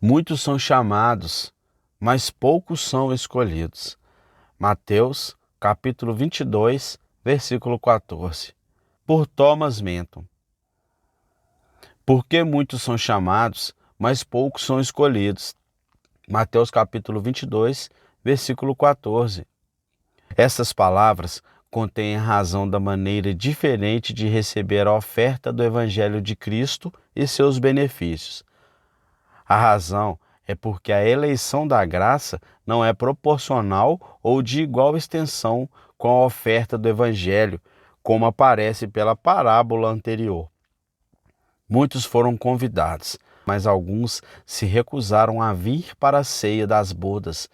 Muitos são chamados, mas poucos são escolhidos. Mateus, capítulo 22, versículo 14. Por Thomas Menton. Porque muitos são chamados, mas poucos são escolhidos. Mateus, capítulo 22, versículo 14. Essas palavras contêm a razão da maneira diferente de receber a oferta do Evangelho de Cristo e seus benefícios. A razão é porque a eleição da graça não é proporcional ou de igual extensão com a oferta do Evangelho, como aparece pela parábola anterior. Muitos foram convidados, mas alguns se recusaram a vir para a ceia das bodas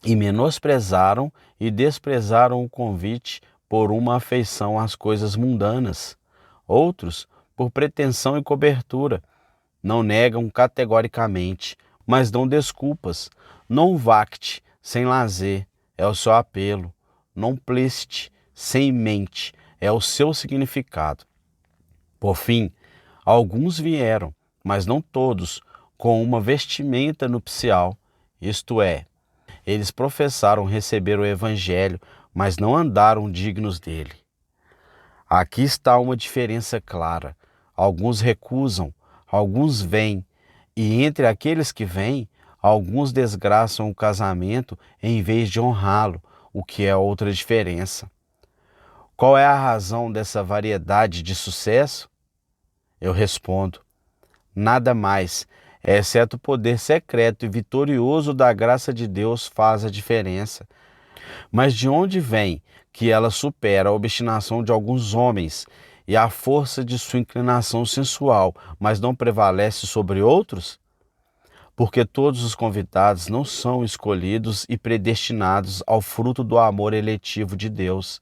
e menosprezaram e desprezaram o convite por uma afeição às coisas mundanas. Outros, por pretensão e cobertura, não negam categoricamente, mas dão desculpas. Non vacte, sem lazer, é o seu apelo. Non plicit, sem mente, é o seu significado. Por fim, alguns vieram, mas não todos, com uma vestimenta nupcial, isto é, eles professaram receber o Evangelho, mas não andaram dignos dele. Aqui está uma diferença clara. Alguns recusam, alguns vêm, e entre aqueles que vêm, alguns desgraçam o casamento em vez de honrá-lo, o que é outra diferença. Qual é a razão dessa variedade de sucesso? Eu respondo: nada mais, exceto o poder secreto e vitorioso da graça de Deus faz a diferença. Mas de onde vem que ela supera a obstinação de alguns homens e a força de sua inclinação sensual, mas não prevalece sobre outros? Porque todos os convidados não são escolhidos e predestinados ao fruto do amor eletivo de Deus,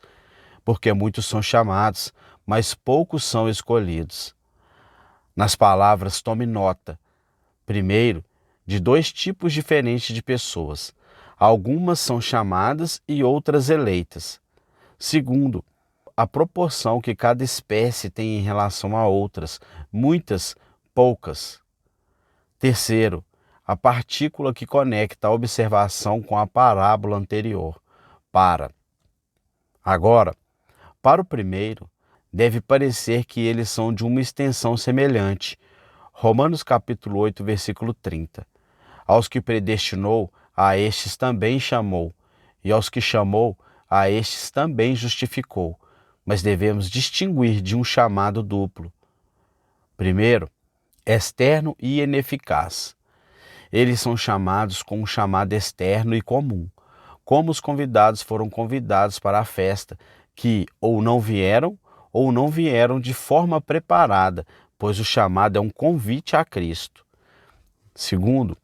porque muitos são chamados, mas poucos são escolhidos. Nas palavras, tome nota. Primeiro, de dois tipos diferentes de pessoas. Algumas são chamadas e outras eleitas. Segundo, a proporção que cada espécie tem em relação a outras, muitas, poucas. Terceiro, a partícula que conecta a observação com a parábola anterior. Agora, para o primeiro, deve parecer que eles são de uma extensão semelhante. Romanos capítulo 8, versículo 30. Aos que predestinou, a estes também chamou, e aos que chamou, a estes também justificou. Mas devemos distinguir de um chamado duplo. Primeiro, externo e ineficaz. Eles são chamados com um chamado externo e comum, como os convidados foram convidados para a festa, que ou não vieram de forma preparada, pois o chamado é um convite a Cristo. Segundo,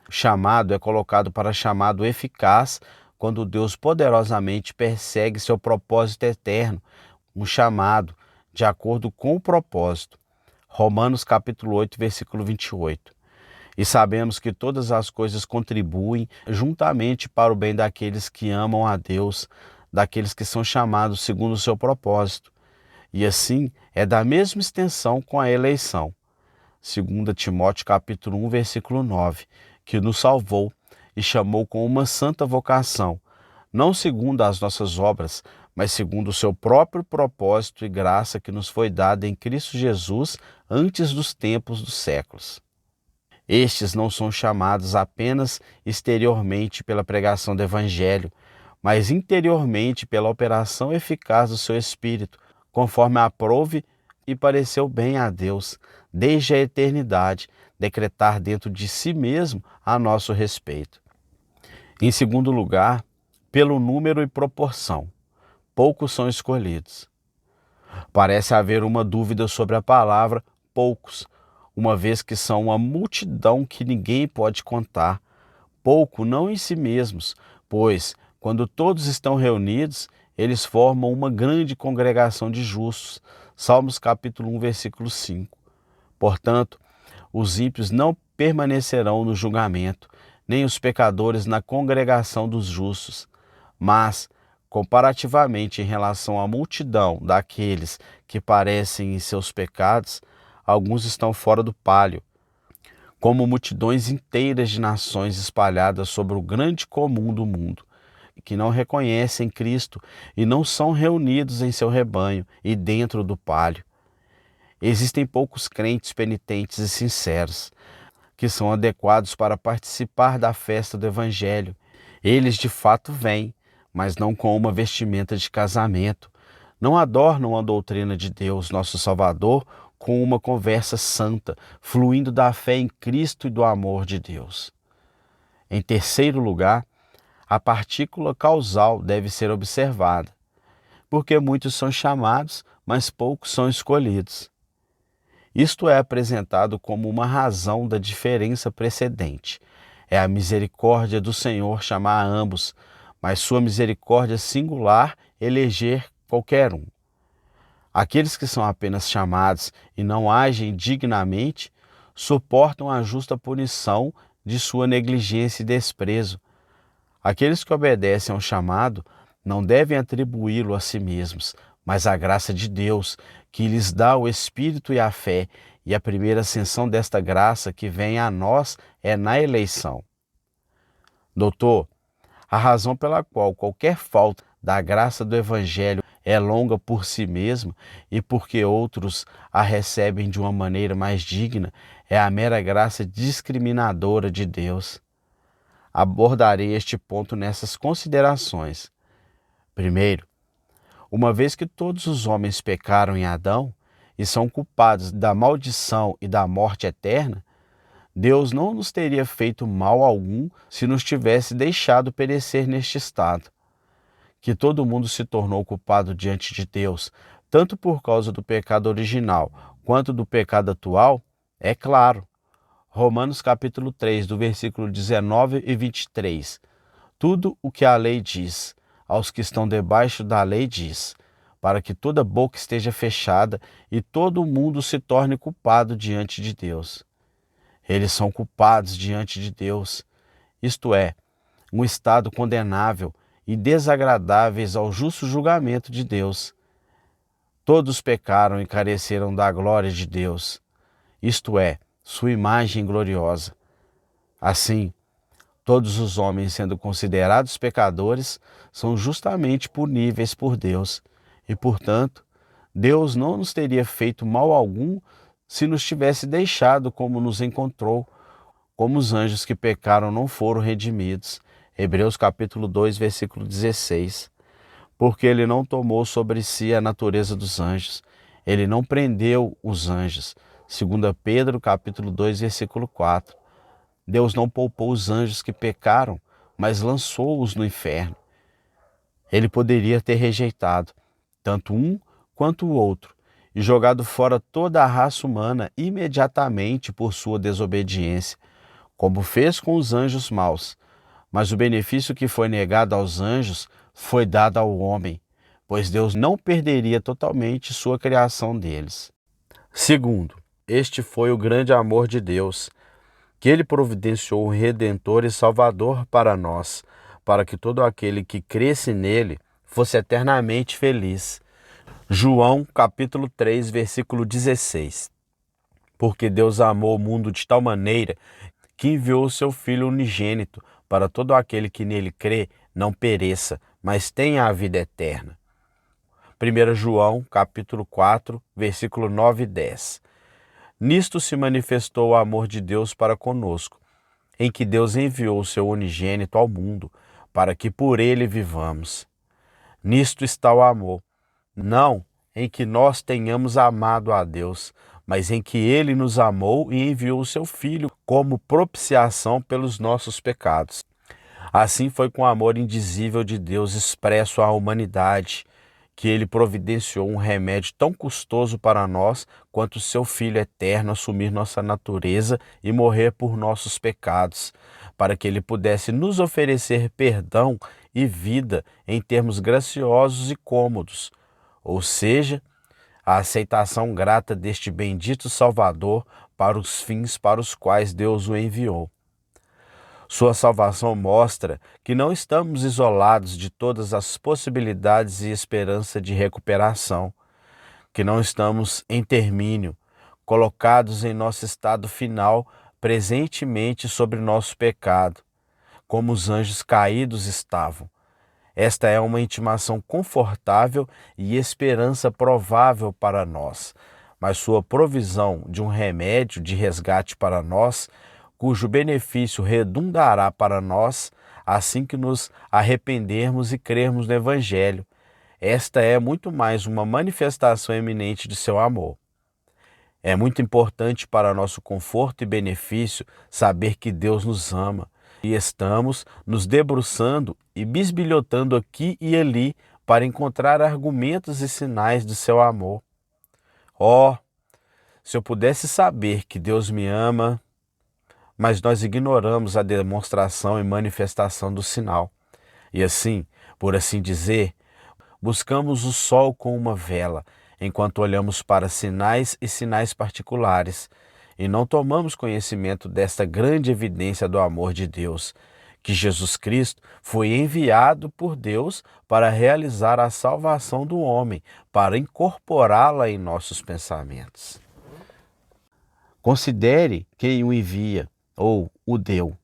o chamado é colocado para chamado eficaz quando Deus poderosamente persegue seu propósito eterno, um chamado de acordo com o propósito. Romanos capítulo 8, versículo 28. E sabemos que todas as coisas contribuem juntamente para o bem daqueles que amam a Deus, daqueles que são chamados segundo o seu propósito. E assim é da mesma extensão com a eleição. 2 Timóteo capítulo 1, versículo 9, que nos salvou e chamou com uma santa vocação, não segundo as nossas obras, mas segundo o seu próprio propósito e graça que nos foi dada em Cristo Jesus antes dos tempos dos séculos. Estes não são chamados apenas exteriormente pela pregação do Evangelho, mas interiormente pela operação eficaz do seu Espírito, conforme aprouve e pareceu bem a Deus, desde a eternidade, decretar dentro de si mesmo a nosso respeito. Em segundo lugar, pelo número e proporção. Poucos são escolhidos. Parece haver uma dúvida sobre a palavra poucos, uma vez que são uma multidão que ninguém pode contar. Pouco não em si mesmos, pois, quando todos estão reunidos, eles formam uma grande congregação de justos. Salmos capítulo 1, versículo 5. Portanto, os ímpios não permanecerão no julgamento, nem os pecadores na congregação dos justos. Mas, comparativamente em relação à multidão daqueles que parecem em seus pecados, alguns estão fora do pálio. como multidões inteiras de nações espalhadas sobre o grande comum do mundo, que não reconhecem Cristo e não são reunidos em seu rebanho e dentro do pálio. Existem poucos crentes penitentes e sinceros, que são adequados para participar da festa do Evangelho. Eles de fato vêm, mas não com uma vestimenta de casamento. Não adornam a doutrina de Deus, nosso Salvador, com uma conversa santa, fluindo da fé em Cristo e do amor de Deus. Em terceiro lugar, a partícula causal deve ser observada, porque muitos são chamados, mas poucos são escolhidos. Isto é apresentado como uma razão da diferença precedente. É a misericórdia do Senhor chamar a ambos, mas sua misericórdia singular eleger qualquer um. Aqueles que são apenas chamados e não agem dignamente, suportam a justa punição de sua negligência e desprezo. Aqueles que obedecem ao chamado não devem atribuí-lo a si mesmos, mas à graça de Deus, que lhes dá o Espírito e a fé, e a primeira ascensão desta graça que vem a nós é na eleição. Doutor, a razão pela qual qualquer falta da graça do Evangelho é longa por si mesma e porque outros a recebem de uma maneira mais digna é a mera graça discriminadora de Deus. Abordarei este ponto nessas considerações. Primeiro, uma vez que todos os homens pecaram em Adão e são culpados da maldição e da morte eterna, Deus não nos teria feito mal algum se nos tivesse deixado perecer neste estado. Que todo mundo se tornou culpado diante de Deus, tanto por causa do pecado original quanto do pecado atual, é claro. Romanos capítulo 3, do versículo 19 e 23. Tudo o que a lei diz, aos que estão debaixo da lei diz, para que toda boca esteja fechada e todo mundo se torne culpado diante de Deus. Eles são culpados diante de Deus, isto é, um estado condenável e desagradáveis ao justo julgamento de Deus. Todos pecaram e careceram da glória de Deus, isto é, sua imagem gloriosa. Assim, todos os homens, sendo considerados pecadores, são justamente puníveis por Deus, e, portanto, Deus não nos teria feito mal algum se nos tivesse deixado como nos encontrou, como os anjos que pecaram não foram redimidos. Hebreus capítulo 2, versículo 16. Porque ele não tomou sobre si a natureza dos anjos, ele não prendeu os anjos. 2 Pedro capítulo 2, versículo 4. Deus não poupou os anjos que pecaram, mas lançou-os no inferno. Ele poderia ter rejeitado tanto um quanto o outro e jogado fora toda a raça humana imediatamente por sua desobediência, como fez com os anjos maus. Mas o benefício que foi negado aos anjos foi dado ao homem, pois Deus não perderia totalmente sua criação deles. Segundo, este foi o grande amor de Deus, que ele providenciou um Redentor e Salvador para nós, para que todo aquele que cresce nele fosse eternamente feliz. João capítulo 3, versículo 16. Porque Deus amou o mundo de tal maneira que enviou o seu Filho unigênito para todo aquele que nele crê não pereça, mas tenha a vida eterna. 1 João capítulo 4, versículo 9 e 10. Nisto se manifestou o amor de Deus para conosco, em que Deus enviou o seu unigênito ao mundo, para que por ele vivamos. Nisto está o amor, não em que nós tenhamos amado a Deus, mas em que ele nos amou e enviou o seu Filho como propiciação pelos nossos pecados. Assim foi com o amor indizível de Deus expresso à humanidade, que ele providenciou um remédio tão custoso para nós quanto o seu Filho eterno assumir nossa natureza e morrer por nossos pecados, para que ele pudesse nos oferecer perdão e vida em termos graciosos e cômodos, ou seja, a aceitação grata deste bendito Salvador para os fins para os quais Deus o enviou. Sua salvação mostra que não estamos isolados de todas as possibilidades e esperança de recuperação, que não estamos em termínio, colocados em nosso estado final presentemente sobre nosso pecado, como os anjos caídos estavam. Esta é uma intimação confortável e esperança provável para nós, mas sua provisão de um remédio de resgate para nós, cujo benefício redundará para nós assim que nos arrependermos e crermos no Evangelho. Esta é muito mais uma manifestação eminente de seu amor. É muito importante para nosso conforto e benefício saber que Deus nos ama e estamos nos debruçando e bisbilhotando aqui e ali para encontrar argumentos e sinais de seu amor. Oh, se eu pudesse saber que Deus me ama, mas nós ignoramos a demonstração e manifestação do sinal. E assim, por assim dizer, buscamos o sol com uma vela, enquanto olhamos para sinais e sinais particulares, e não tomamos conhecimento desta grande evidência do amor de Deus, que Jesus Cristo foi enviado por Deus para realizar a salvação do homem, para incorporá-la em nossos pensamentos. Considere quem o envia, ou o deu.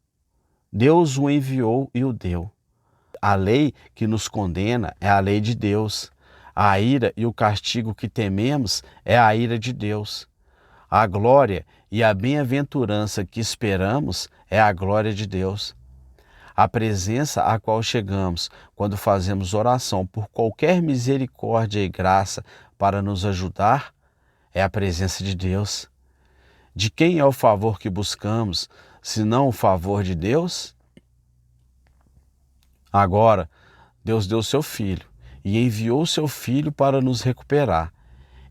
Deus o enviou e o deu. A lei que nos condena é a lei de Deus. A ira e o castigo que tememos é a ira de Deus. A glória e a bem-aventurança que esperamos é a glória de Deus. A presença a qual chegamos quando fazemos oração por qualquer misericórdia e graça para nos ajudar é a presença de Deus. De quem é o favor que buscamos, senão o favor de Deus? Agora, Deus deu seu Filho e enviou seu Filho para nos recuperar.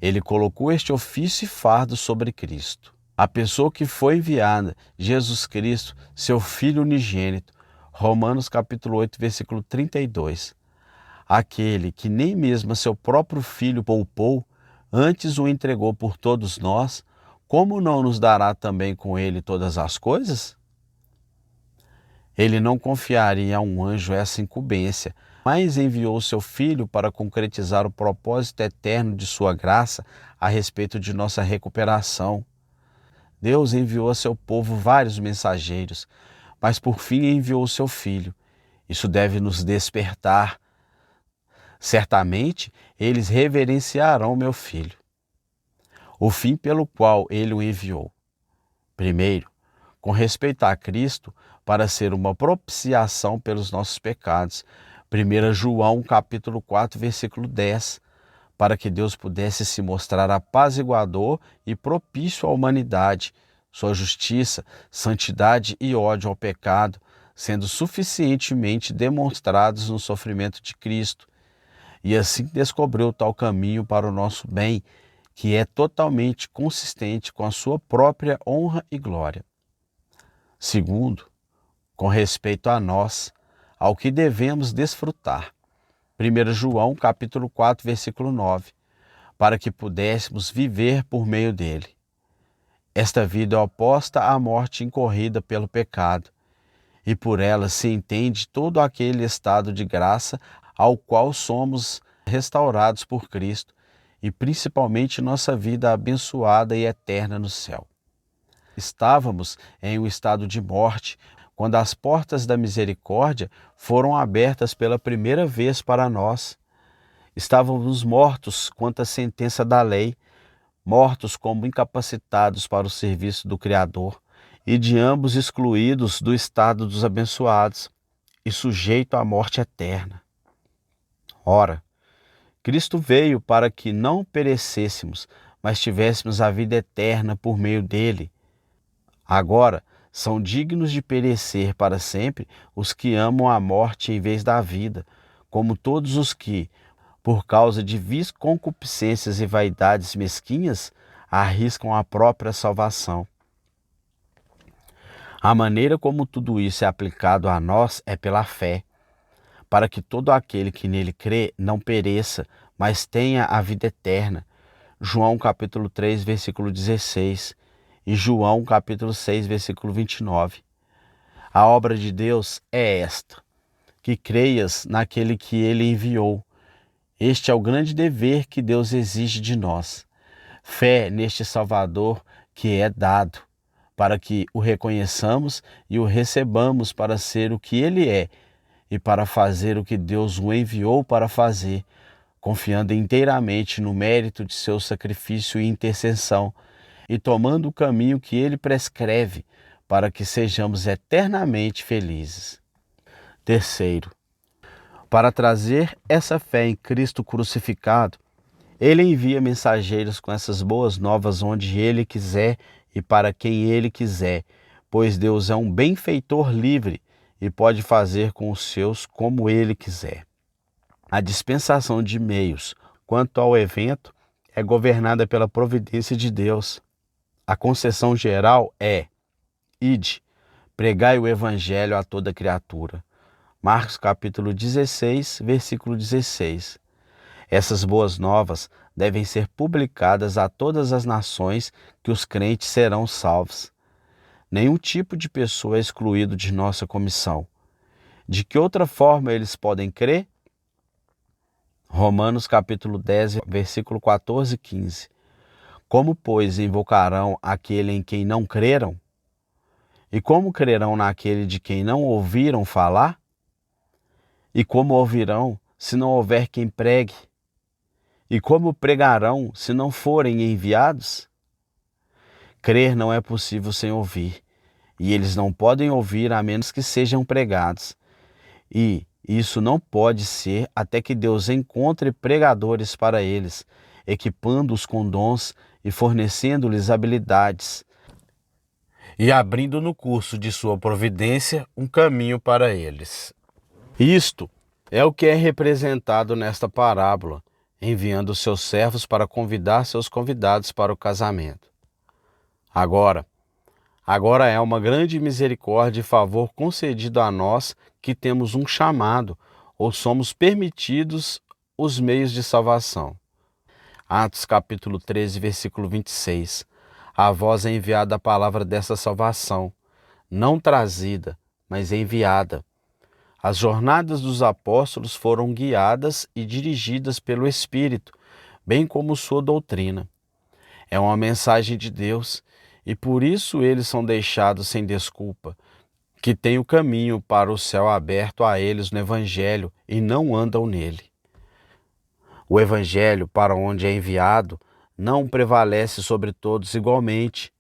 Ele colocou este ofício e fardo sobre Cristo. A pessoa que foi enviada, Jesus Cristo, seu Filho unigênito, Romanos capítulo 8, versículo 32. Aquele que nem mesmo a seu próprio Filho poupou, antes o entregou por todos nós, como não nos dará também com ele todas as coisas? Ele não confiaria a um anjo essa incumbência, mas enviou seu Filho para concretizar o propósito eterno de sua graça a respeito de nossa recuperação. Deus enviou a seu povo vários mensageiros, mas por fim enviou seu Filho. Isso deve nos despertar. Certamente eles reverenciarão meu Filho. O fim pelo qual ele o enviou. Primeiro, com respeito a Cristo, para ser uma propiciação pelos nossos pecados. 1 João capítulo 4, versículo 10, para que Deus pudesse se mostrar apaziguador e propício à humanidade, sua justiça, santidade e ódio ao pecado, sendo suficientemente demonstrados no sofrimento de Cristo, e assim descobriu tal caminho para o nosso bem, que é totalmente consistente com a sua própria honra e glória. Segundo, com respeito a nós, ao que devemos desfrutar. 1 João capítulo 4, versículo 9, para que pudéssemos viver por meio dele. Esta vida é oposta à morte incorrida pelo pecado, e por ela se entende todo aquele estado de graça ao qual somos restaurados por Cristo, e principalmente nossa vida abençoada e eterna no céu. Estávamos em um estado de morte, quando as portas da misericórdia foram abertas pela primeira vez para nós. Estávamos mortos quanto à sentença da lei, mortos como incapacitados para o serviço do Criador, e de ambos excluídos do estado dos abençoados, e sujeito à morte eterna. Ora, Cristo veio para que não perecêssemos, mas tivéssemos a vida eterna por meio dele. Agora, são dignos de perecer para sempre os que amam a morte em vez da vida, como todos os que, por causa de vis concupiscências e vaidades mesquinhas, arriscam a própria salvação. A maneira como tudo isso é aplicado a nós é pela fé, para que todo aquele que nele crê não pereça, mas tenha a vida eterna. João capítulo 3, versículo 16. E João capítulo 6, versículo 29. A obra de Deus é esta, que creias naquele que ele enviou. Este é o grande dever que Deus exige de nós. Fé neste Salvador que é dado, para que o reconheçamos e o recebamos para ser o que ele é e para fazer o que Deus o enviou para fazer, confiando inteiramente no mérito de seu sacrifício e intercessão e tomando o caminho que ele prescreve para que sejamos eternamente felizes. Terceiro, para trazer essa fé em Cristo crucificado, ele envia mensageiros com essas boas novas onde ele quiser e para quem ele quiser, pois Deus é um benfeitor livre e pode fazer com os seus como ele quiser. A dispensação de meios quanto ao evento é governada pela providência de Deus. A concessão geral é: ide, pregai o evangelho a toda criatura. Marcos capítulo 16, versículo 16. Essas boas novas devem ser publicadas a todas as nações que os crentes serão salvos. Nenhum tipo de pessoa é excluído de nossa comissão. De que outra forma eles podem crer? Romanos capítulo 10, versículo 14 e 15. Como, pois, invocarão aquele em quem não creram? E como crerão naquele de quem não ouviram falar? E como ouvirão, se não houver quem pregue? E como pregarão, se não forem enviados? Crer não é possível sem ouvir, e eles não podem ouvir a menos que sejam pregados. E isso não pode ser até que Deus encontre pregadores para eles, equipando-os com dons e fornecendo-lhes habilidades, e abrindo no curso de sua providência um caminho para eles. Isto é o que é representado nesta parábola, enviando seus servos para convidar seus convidados para o casamento. Agora é uma grande misericórdia e favor concedido a nós que temos um chamado ou somos permitidos os meios de salvação. Atos capítulo 13, versículo 26. A vós é enviada a palavra dessa salvação, não trazida, mas enviada. As jornadas dos apóstolos foram guiadas e dirigidas pelo Espírito, bem como sua doutrina. É uma mensagem de Deus e por isso eles são deixados sem desculpa, que têm o caminho para o céu aberto a eles no Evangelho e não andam nele. O Evangelho, para onde é enviado, não prevalece sobre todos igualmente.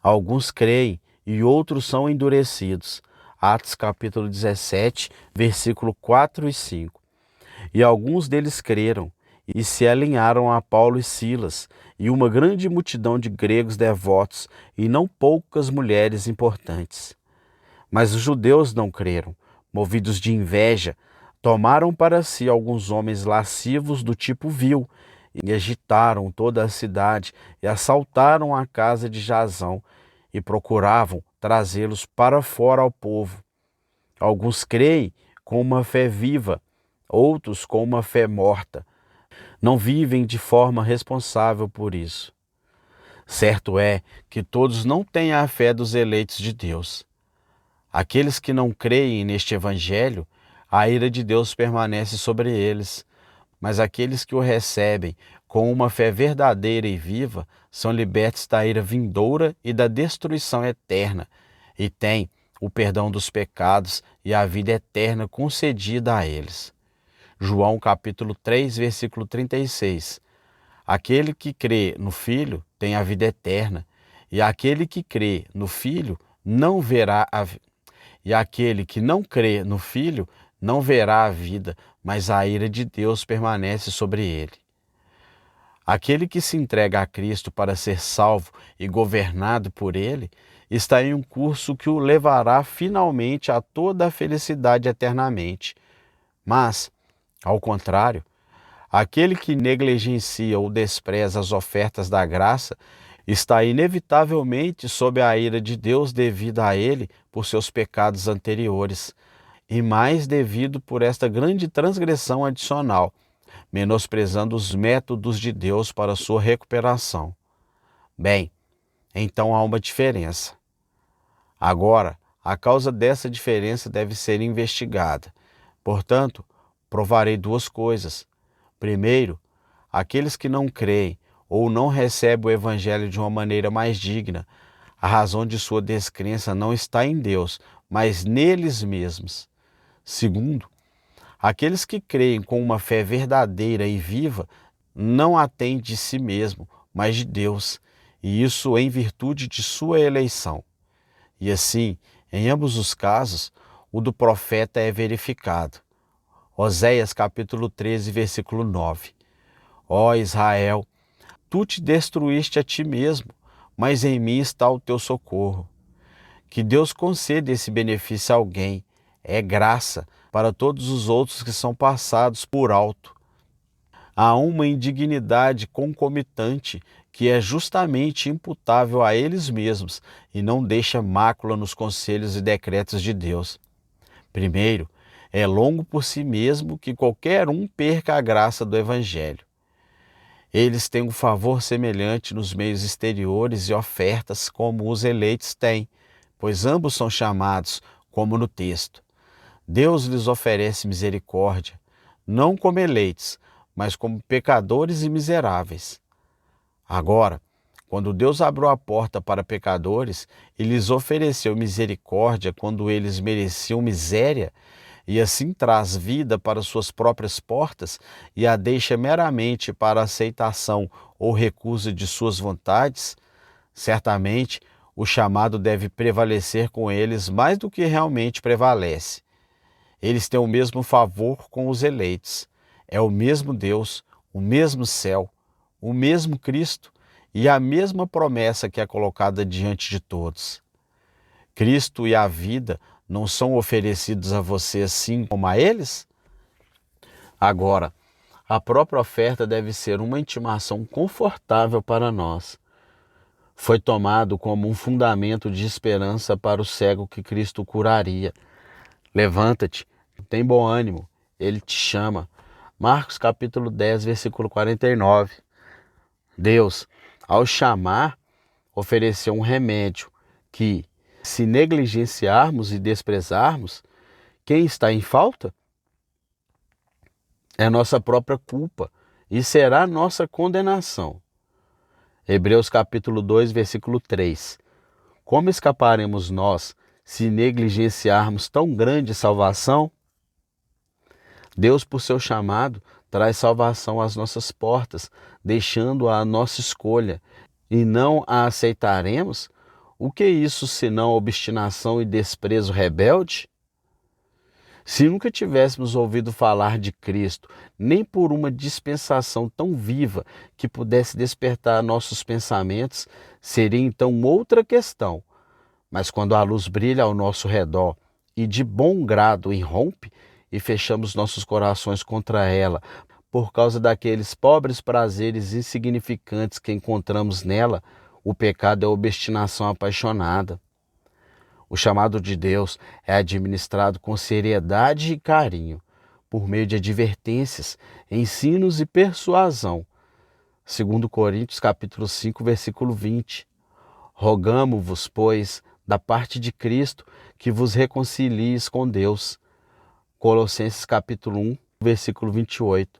Alguns creem e outros são endurecidos. Atos capítulo 17, versículo 4 e 5. E alguns deles creram e se alinharam a Paulo e Silas, e uma grande multidão de gregos devotos, e não poucas mulheres importantes. Mas os judeus não creram, movidos de inveja, tomaram para si alguns homens lascivos do tipo vil, e agitaram toda a cidade, e assaltaram a casa de Jasão, e procuravam trazê-los para fora ao povo. Alguns creem com uma fé viva, outros com uma fé morta. Não vivem de forma responsável por isso. Certo é que todos não têm a fé dos eleitos de Deus. Aqueles que não creem neste Evangelho, a ira de Deus permanece sobre eles, mas aqueles que o recebem com uma fé verdadeira e viva são libertos da ira vindoura e da destruição eterna, e têm o perdão dos pecados e a vida eterna concedida a eles. João capítulo 3, versículo 36. Aquele que crê no Filho tem a vida eterna, e aquele que crê no Filho não verá e aquele que não crê no Filho não verá a vida, mas a ira de Deus permanece sobre ele. Aquele que se entrega a Cristo para ser salvo e governado por ele, está em um curso que o levará finalmente a toda a felicidade eternamente. Mas, ao contrário, aquele que negligencia ou despreza as ofertas da graça está inevitavelmente sob a ira de Deus devido a ele por seus pecados anteriores, e mais devido por esta grande transgressão adicional, menosprezando os métodos de Deus para sua recuperação. Bem, então há uma diferença. Agora, a causa dessa diferença deve ser investigada. Portanto, provarei duas coisas. Primeiro, aqueles que não creem ou não recebem o Evangelho de uma maneira mais digna, A razão de sua descrença não está em Deus, mas neles mesmos. Segundo, aqueles que creem com uma fé verdadeira e viva não a têm de si mesmo, mas de Deus, e isso em virtude de sua eleição. E assim, em ambos os casos, o do profeta é verificado. Oséias capítulo 13, versículo 9. Ó Israel, tu te destruíste a ti mesmo, mas em mim está o teu socorro. Que Deus conceda esse benefício a alguém, é graça para todos os outros que são passados por alto. Há uma indignidade concomitante que é justamente imputável a eles mesmos e não deixa mácula nos conselhos e decretos de Deus. Primeiro, é longo por si mesmo que qualquer um perca a graça do Evangelho. Eles têm um favor semelhante nos meios exteriores e ofertas como os eleitos têm, pois ambos são chamados, como no texto. Deus lhes oferece misericórdia, não como eleitos, mas como pecadores e miseráveis. Agora, quando Deus abriu a porta para pecadores e lhes ofereceu misericórdia quando eles mereciam miséria, e assim traz vida para suas próprias portas e a deixa meramente para aceitação ou recusa de suas vontades, certamente o chamado deve prevalecer com eles mais do que realmente prevalece. Eles têm o mesmo favor com os eleitos. É o mesmo Deus, o mesmo céu, o mesmo Cristo e a mesma promessa que é colocada diante de todos. Cristo e a vida não são oferecidos a você assim como a eles? Agora, a própria oferta deve ser uma intimação confortável para nós. Foi tomado como um fundamento de esperança para o cego que Cristo curaria. Levanta-te, tem bom ânimo, ele te chama. Marcos capítulo 10, versículo 49. Deus, ao chamar, ofereceu um remédio que, se negligenciarmos e desprezarmos, quem está em falta? É nossa própria culpa e será nossa condenação. Hebreus capítulo 2, versículo 3. Como escaparemos nós se negligenciarmos tão grande salvação? Deus, por seu chamado, traz salvação às nossas portas, deixando-a à nossa escolha, e não a aceitaremos? O que é isso senão obstinação e desprezo rebelde? Se nunca tivéssemos ouvido falar de Cristo, nem por uma dispensação tão viva que pudesse despertar nossos pensamentos, seria então outra questão. Mas quando a luz brilha ao nosso redor e de bom grado irrompe e fechamos nossos corações contra ela, por causa daqueles pobres prazeres insignificantes que encontramos nela, o pecado é obstinação apaixonada. O chamado de Deus é administrado com seriedade e carinho, por meio de advertências, ensinos e persuasão. 2 Coríntios capítulo 5, versículo 20. Rogamo-vos, pois, da parte de Cristo, que vos reconcilies com Deus. Colossenses capítulo 1, versículo 28.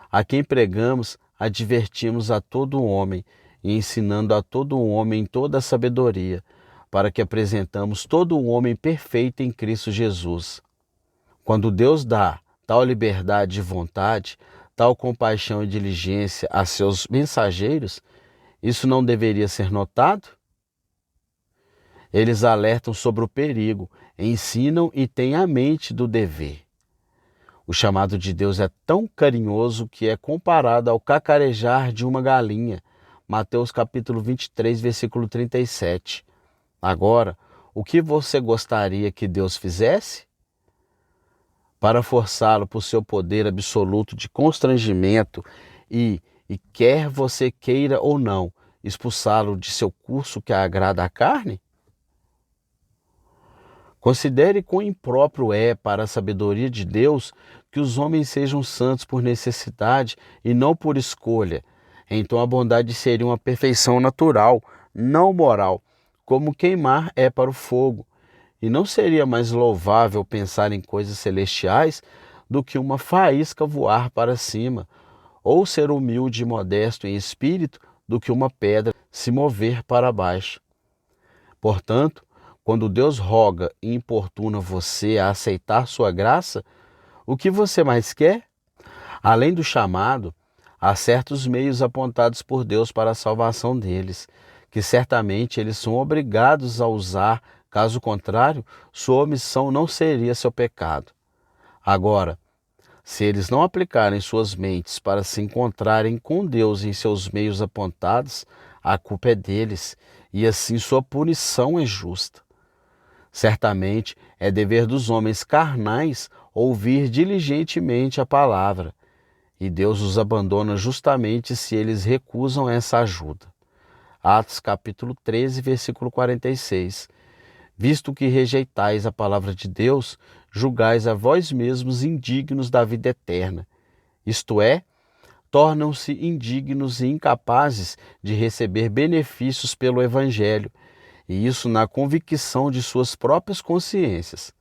A quem pregamos, advertimos a todo homem, e ensinando a todo homem toda a sabedoria, para que apresentamos todo um homem perfeito em Cristo Jesus. Quando Deus dá tal liberdade de vontade, tal compaixão e diligência a seus mensageiros, isso não deveria ser notado? Eles alertam sobre o perigo, ensinam e têm a mente do dever. O chamado de Deus é tão carinhoso que é comparado ao cacarejar de uma galinha. Mateus capítulo 23, versículo 37. Agora, o que você gostaria que Deus fizesse? Para forçá-lo por seu poder absoluto de constrangimento e quer você queira ou não, expulsá-lo de seu curso que agrada à carne? Considere quão impróprio é para a sabedoria de Deus que os homens sejam santos por necessidade e não por escolha. Então a bondade seria uma perfeição natural, não moral, como queimar é para o fogo. E não seria mais louvável pensar em coisas celestiais do que uma faísca voar para cima, ou ser humilde e modesto em espírito do que uma pedra se mover para baixo. Portanto, quando Deus roga e importuna você a aceitar sua graça, o que você mais quer? Além do chamado, há certos meios apontados por Deus para a salvação deles, que certamente eles são obrigados a usar, caso contrário, sua omissão não seria seu pecado. Agora, se eles não aplicarem suas mentes para se encontrarem com Deus em seus meios apontados, a culpa é deles e assim sua punição é justa. Certamente é dever dos homens carnais ouvir diligentemente a palavra, e Deus os abandona justamente se eles recusam essa ajuda. Atos capítulo 13, versículo 46. Visto que rejeitais a palavra de Deus, julgais a vós mesmos indignos da vida eterna. Isto é, tornam-se indignos e incapazes de receber benefícios pelo Evangelho, e isso na convicção de suas próprias consciências.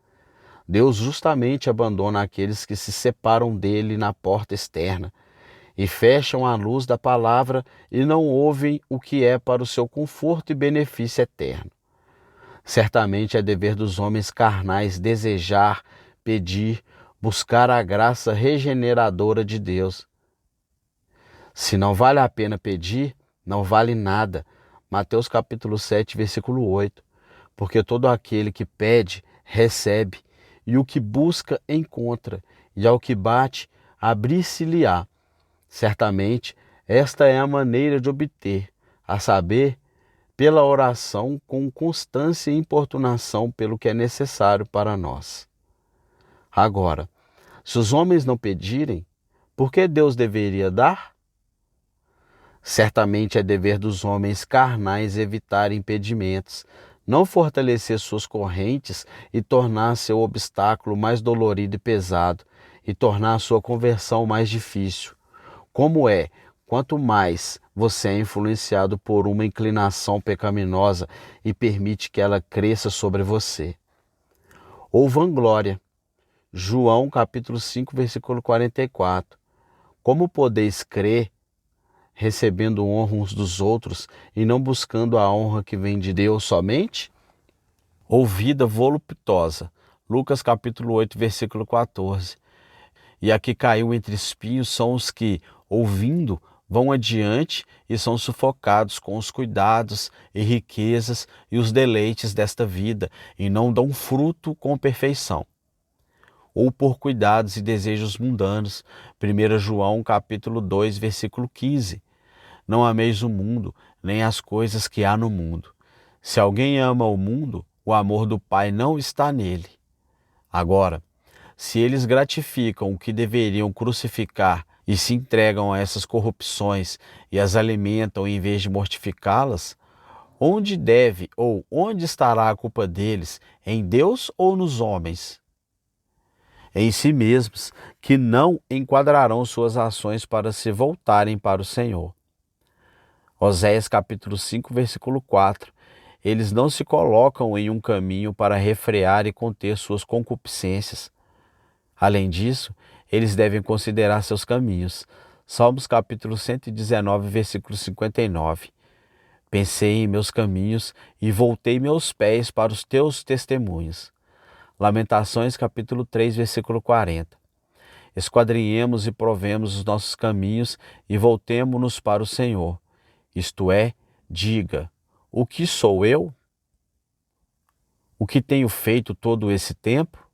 Deus justamente abandona aqueles que se separam dele na porta externa e fecham a luz da palavra e não ouvem o que é para o seu conforto e benefício eterno. Certamente é dever dos homens carnais desejar, pedir, buscar a graça regeneradora de Deus. Se não vale a pena pedir, não vale nada. Mateus capítulo 7, versículo 8. Porque todo aquele que pede, recebe, e o que busca, encontra, e ao que bate, abrir-se-lhe-á. Certamente, esta é a maneira de obter, a saber, pela oração com constância e importunação pelo que é necessário para nós. Agora, se os homens não pedirem, por que Deus deveria dar? Certamente é dever dos homens carnais evitar impedimentos, não fortalecer suas correntes e tornar seu obstáculo mais dolorido e pesado, e tornar sua conversão mais difícil. Como é, quanto mais você é influenciado por uma inclinação pecaminosa e permite que ela cresça sobre você. Ou vanglória. João capítulo 5, versículo 44. Como podeis crer, recebendo honra uns dos outros e não buscando a honra que vem de Deus somente? Ou vida voluptuosa. Lucas capítulo 8, versículo 14. E a que caiu entre espinhos são os que, ouvindo, vão adiante e são sufocados com os cuidados e riquezas e os deleites desta vida e não dão fruto com perfeição. Ou por cuidados e desejos mundanos. 1 João capítulo 2, versículo 15. Não ameis o mundo, nem as coisas que há no mundo. Se alguém ama o mundo, o amor do Pai não está nele. Agora, se eles gratificam o que deveriam crucificar e se entregam a essas corrupções e as alimentam em vez de mortificá-las, onde deve ou onde estará a culpa deles, em Deus ou nos homens? Em si mesmos, que não enquadrarão suas ações para se voltarem para o Senhor. Oséias capítulo 5, versículo 4. Eles não se colocam em um caminho para refrear e conter suas concupiscências. Além disso, eles devem considerar seus caminhos. Salmos capítulo 119, versículo 59. Pensei em meus caminhos e voltei meus pés para os teus testemunhos. Lamentações capítulo 3, versículo 40. Esquadrinhemos e provemos os nossos caminhos e voltemo-nos para o Senhor. Isto é, diga, o que sou eu? O que tenho feito todo esse tempo?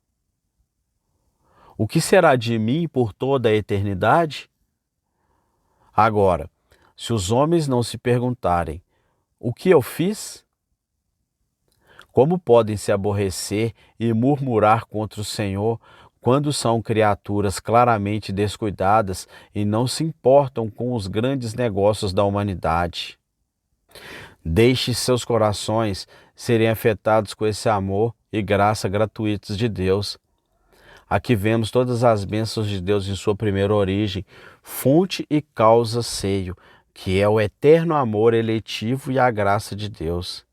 O que será de mim por toda a eternidade? Agora, se os homens não se perguntarem, o que eu fiz? Como podem se aborrecer e murmurar contra o Senhor quando são criaturas claramente descuidadas e não se importam com os grandes negócios da humanidade? Deixe seus corações serem afetados com esse amor e graça gratuitos de Deus. Aqui vemos todas as bênçãos de Deus em sua primeira origem, fonte e causa seio, que é o eterno amor eletivo e a graça de Deus.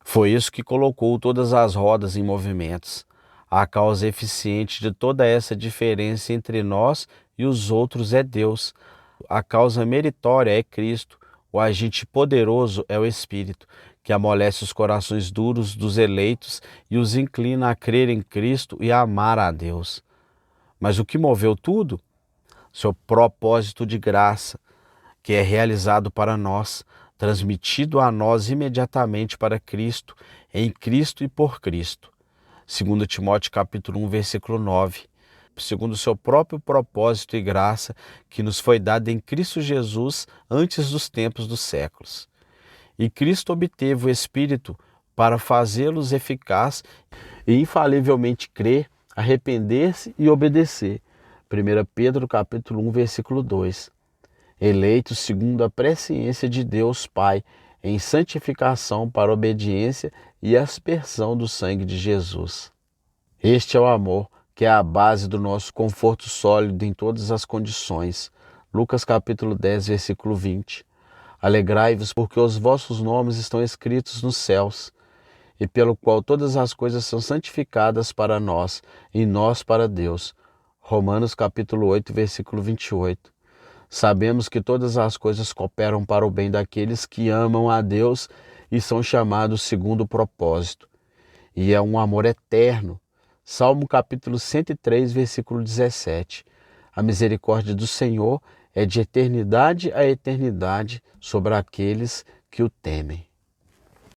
Foi isso que colocou todas as rodas em movimentos. A causa eficiente de toda essa diferença entre nós e os outros é Deus. A causa meritória é Cristo. O agente poderoso é o Espírito, que amolece os corações duros dos eleitos e os inclina a crer em Cristo e a amar a Deus. Mas o que moveu tudo? Seu propósito de graça, que é realizado para nós, transmitido a nós imediatamente para Cristo, em Cristo e por Cristo. 2 Timóteo capítulo 1, versículo 9. Segundo o seu próprio propósito e graça, que nos foi dada em Cristo Jesus antes dos tempos dos séculos. E Cristo obteve o Espírito para fazê-los eficaz e infalivelmente crer, arrepender-se e obedecer. 1 Pedro capítulo 1, versículo 2. Eleitos segundo a presciência de Deus Pai, em santificação para obediência e aspersão do sangue de Jesus. Este é o amor, que é a base do nosso conforto sólido em todas as condições. Lucas capítulo 10, versículo 20. Alegrai-vos porque os vossos nomes estão escritos nos céus, e pelo qual todas as coisas são santificadas para nós, e nós para Deus. Romanos capítulo 8, versículo 28. Sabemos que todas as coisas cooperam para o bem daqueles que amam a Deus e são chamados segundo o propósito. E é um amor eterno. Salmo capítulo 103, versículo 17. A misericórdia do Senhor é de eternidade a eternidade sobre aqueles que o temem.